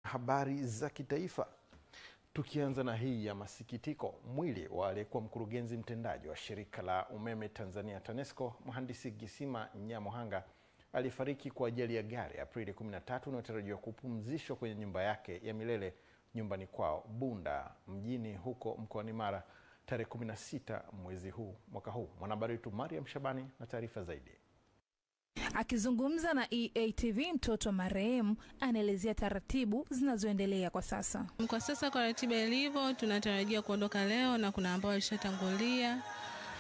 Habari za kitaifa. Tukianza na hii ya masikitiko, mwili wa aliyekuwa mkurugenzi mtendaji wa shirika la umeme Tanzania TANESCO, Mhandisi Gisima Nyamohanga, alifariki kwa ajali ya gari Aprili 13 na tarajiwa kupumzishwa kwenye nyumba yake ya milele nyumbani kwao Bunda mjini huko mkoani Mara tarehe 16 mwaka huu. Mwanahabari wetu Mariam Shabani na taarifa zaidi. Akizungumza na EATV, mtoto marehemu anaelezea taratibu zinazoendelea kwa sasa. Kwa sasa kwa ratiba ilivyo, tunatarajia kuondoka leo na kuna ambao walishatangulia.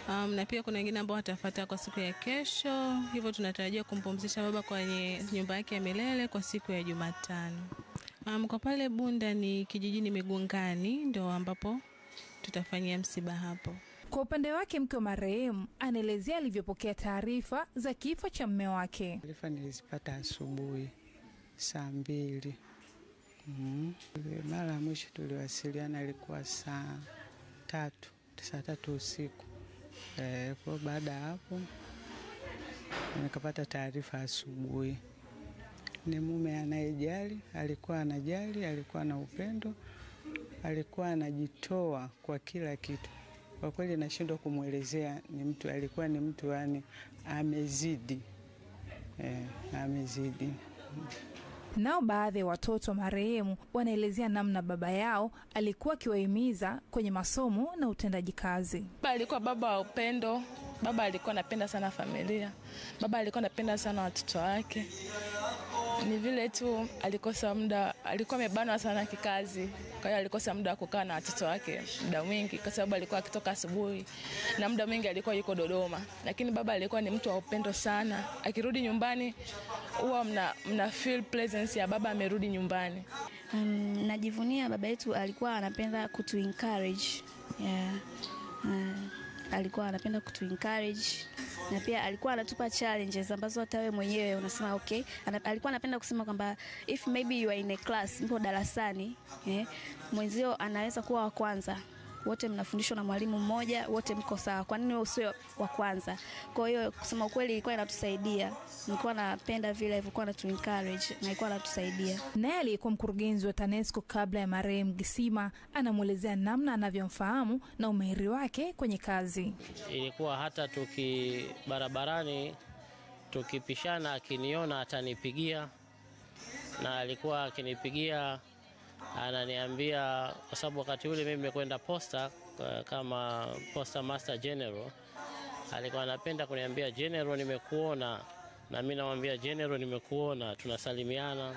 Na pia kuna wengine ambao watafuata kwa siku ya kesho. Hivyo tunatarajia kumpumzisha baba kwenye nyumba yake ya milele kwa siku ya Jumatano. Kwa pale Bunda ni kijijini Migungani, ndio ambapo tutafanyia msiba hapo. Kwa upande wake, mke wa marehemu anaelezea alivyopokea taarifa za kifo cha mume wake. Taarifa nilizipata asubuhi saa 2. Mara ya mwisho tuliwasiliana ilikuwa saa 3 usiku. Kwa baada ya hapo nikapata taarifa asubuhi. Ni mume anayejali, alikuwa anajali, alikuwa na upendo, alikuwa anajitoa kwa kila kitu. Kwa kweli nashindwa kumuelezea, alikuwa ni mtu yani amezidi. Amezidi. Nao baadhi ya watoto marehemu wanaelezea namna baba yao alikuwa akiwahimiza kwenye masomo na utendaji kazi. Baba alikuwa baba wa upendo. Baba alikuwa anapenda sana familia. Baba alikuwa anapenda sana watoto wake. Ni vile tu alikosa muda, alikuwa amebanwa sana kikazi. Kwa hiyo alikosa muda wa kukaa na watoto wake muda mwingi kwa sababu alikuwa akitoka asubuhi na muda mwingi alikuwa yuko Dodoma. Lakini baba alikuwa ni mtu wa upendo sana. Akirudi nyumbani huwa mna feel presence ya baba amerudi nyumbani. Najivunia baba yetu alikuwa anapenda kutu encourage. Alikuwa anapenda kutu encourage na pia alikuwa anatupa challenges ambazo hata wewe mwenyewe unasema okay. Alikuwa anapenda kusema kwamba if maybe you are in a class, mpo darasani, mwenzio anaweza kuwa wa kwanza. Wote mnafundishwa na mwalimu mmoja, wote mko sawa. Kwa nini wewe usiwe wa kwanza? Kwa hiyo kusema ukweli ilikuwa inatusaidia. Nilikuwa napenda vile ilikuwa inatu encourage na ilikuwa inatusaidia. Naye aliyekuwa mkurugenzi wa TANESCO kabla ya marehemu Gisima anamuelezea namna anavyomfahamu na umahiri wake kwenye kazi. Ilikuwa hata barabarani tukipishana akiniona atanipigia, na alikuwa akinipigia ananiambia, kwa sababu wakati ule mimi nimekwenda posta kama Posta Master General, alikuwa anapenda kuniambia General nimekuona, na mimi namwambia General nimekuona, tunasalimiana.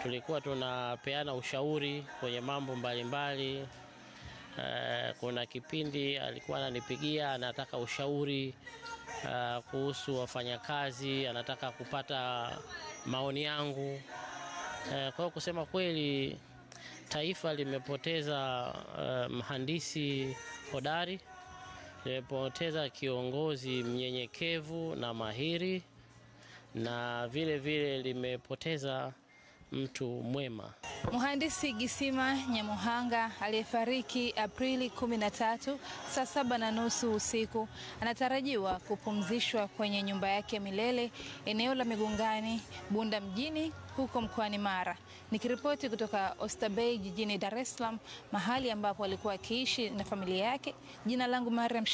Tulikuwa tunapeana ushauri kwenye mambo mbalimbali. Kuna kipindi alikuwa ananipigia anataka ushauri kuhusu wafanyakazi, anataka kupata maoni yangu. Kwa kusema kweli taifa limepoteza mhandisi hodari, limepoteza kiongozi mnyenyekevu na mahiri, na vile vile limepoteza mtu mwema. Mhandisi Gisima Nyamohanga aliyefariki Aprili 13 saa 7:30 usiku anatarajiwa kupumzishwa kwenye nyumba yake milele eneo la Migungani, Bunda mjini huko mkoani Mara. Nikiripoti kutoka Oysterbay jijini Dar es Salaam, mahali ambapo alikuwa akiishi na familia yake. Jina langu Mariam.